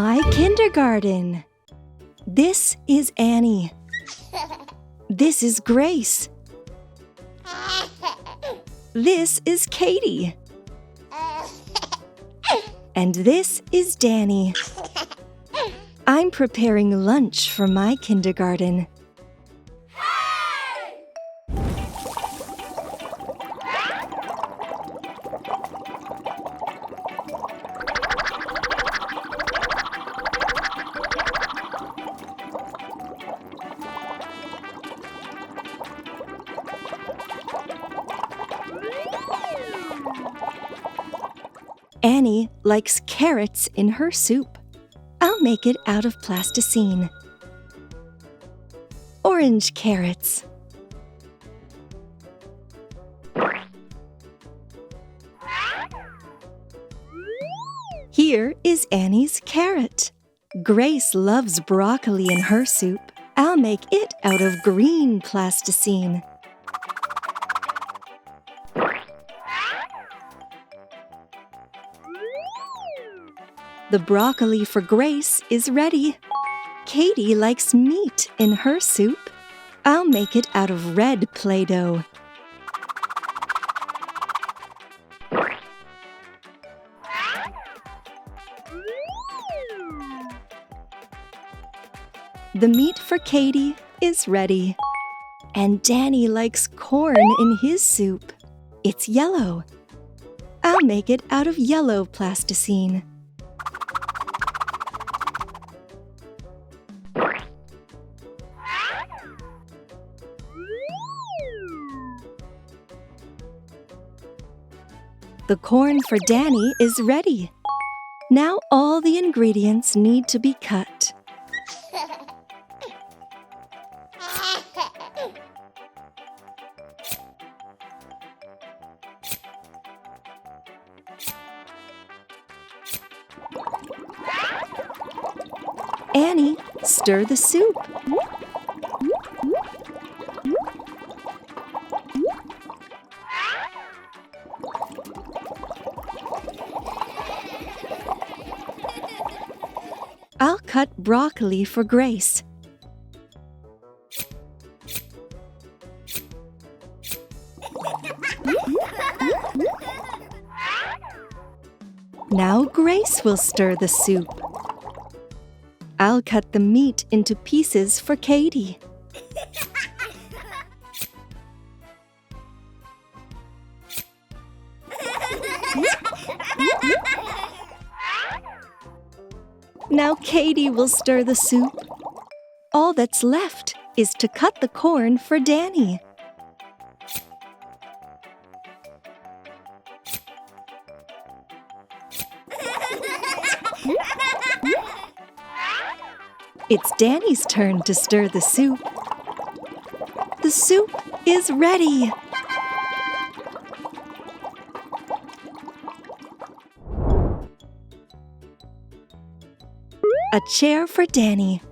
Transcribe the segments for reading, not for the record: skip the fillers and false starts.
my kindergarten. This is Annie. This is Grace. This is Katie. And this is Danny. I'm preparing lunch for my kindergarten. Annie likes carrots in her soup. I'll make it out of plasticine. Orange carrots. Here is Annie's carrot. Grace loves broccoli in her soup. I'll make it out of green plasticine. The broccoli for Grace is ready. Katie likes meat in her soup. I'll make it out of red Play-Doh. The meat for Katie is ready. And Danny likes corn in his soup. It's yellow. I'll make it out of yellow plasticine. The corn for Danny is ready. Now all the ingredients need to be cut. Annie, stir the soup. I'll cut broccoli for Grace. Now Grace will stir the soup. I'll cut the meat into pieces for Katie. Now Katie will stir the soup. All that's left is to cut the corn for Danny. It's Danny's turn to stir the soup. The soup is ready. A chair for Danny.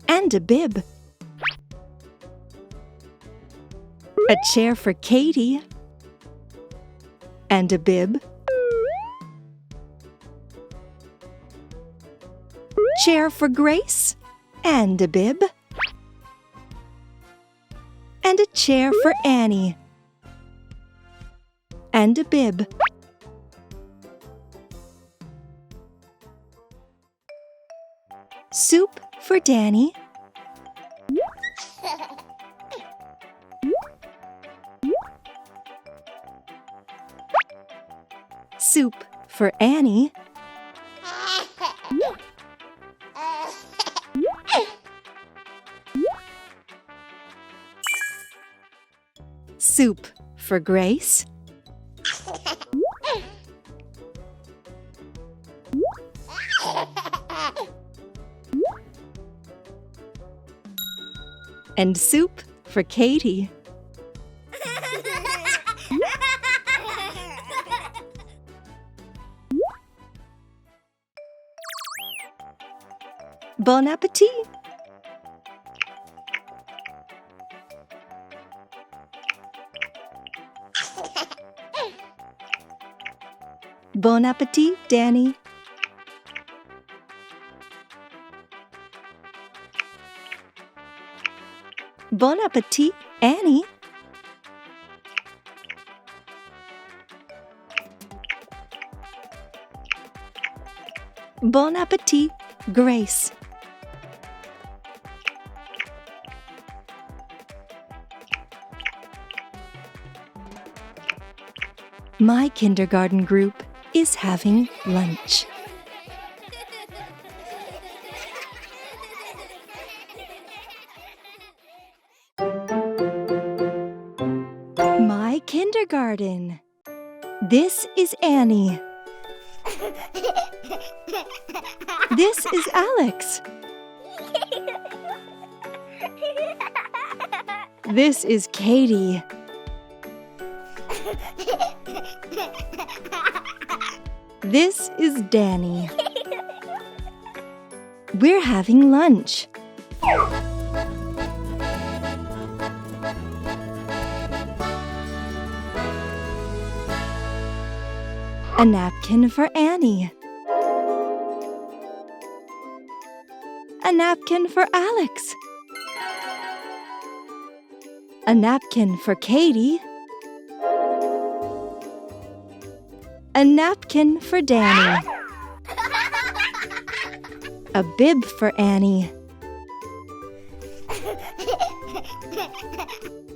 And a bib. A chair for Katie. And a bib. Chair for Grace. And a bib. And a chair for Annie. And a bib. Soup for Danny. Soup for Annie. Soup for Grace. And soup for Katie. Bon appétit! Bon appétit, Danny. Bon appetit, Annie. Bon appetit, Grace. My kindergarten group is having lunch. My kindergarten. This is Annie. This is Alex. This is Katie. This is Danny. We're having lunch. A napkin for Annie. A napkin for Alex. A napkin for Katie. A napkin for Danny. A bib for Annie.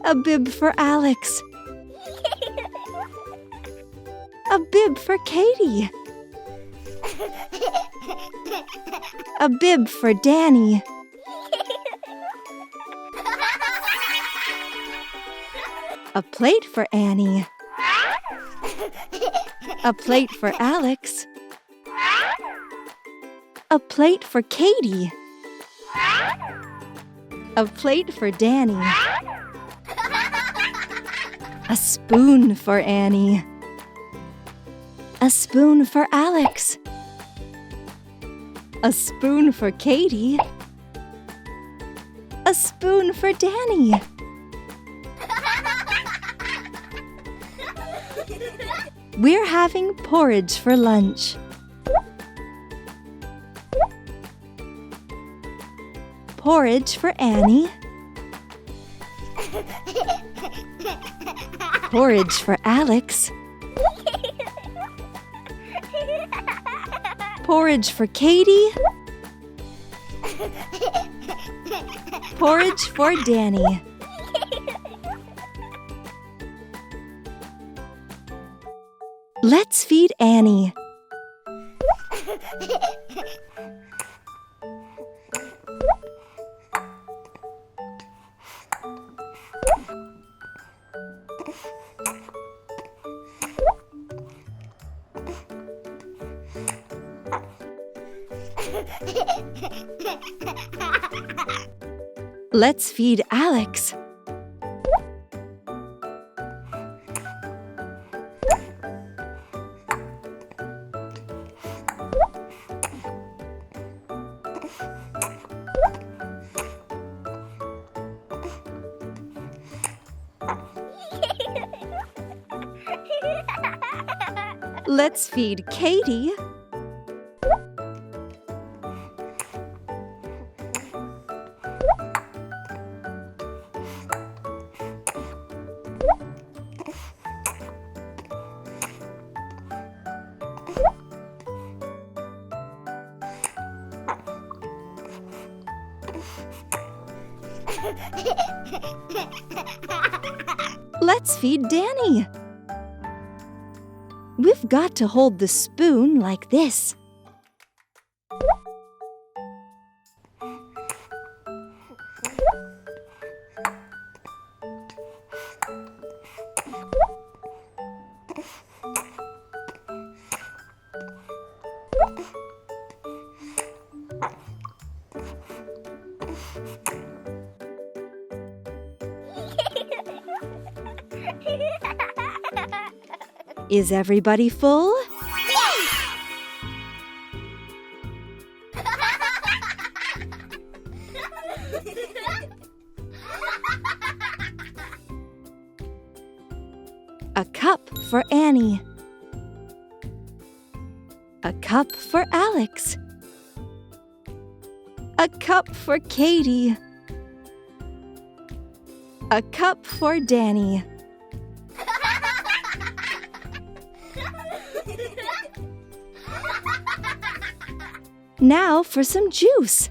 A bib for Alex. A bib for Katie. A bib for Danny. A plate for Annie. A plate for Alex. A plate for Katie. A plate for Danny. A spoon for Annie. A spoon for Alex. A spoon for Katie. A spoon for Danny. We're having porridge for lunch. Porridge for Annie. Porridge for Alex. Porridge for Katie. Porridge for Danny. Let's feed Annie. Let's feed Alex. Let's feed Katie. Let's feed Danny. We've got to hold the spoon like this. Is everybody full? Yes! A cup for Annie. A cup for Alex. A cup for Katie. A cup for Danny. Now for some juice.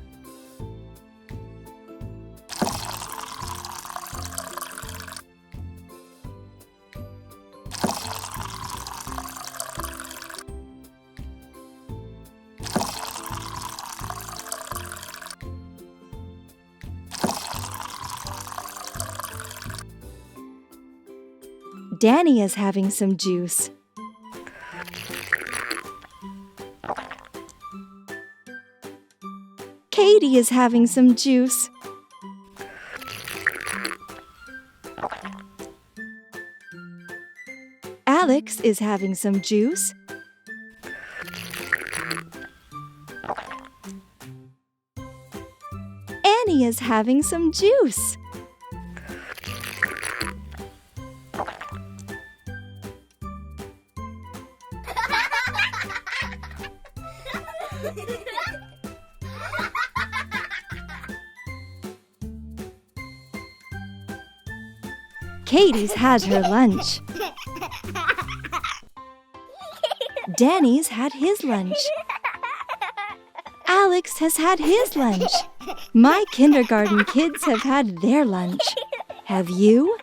Danny is having some juice. Katie is having some juice. Alex is having some juice. Annie is having some juice. Katie's had her lunch. Danny's had his lunch. Alex has had his lunch. My kindergarten kids have had their lunch. Have you?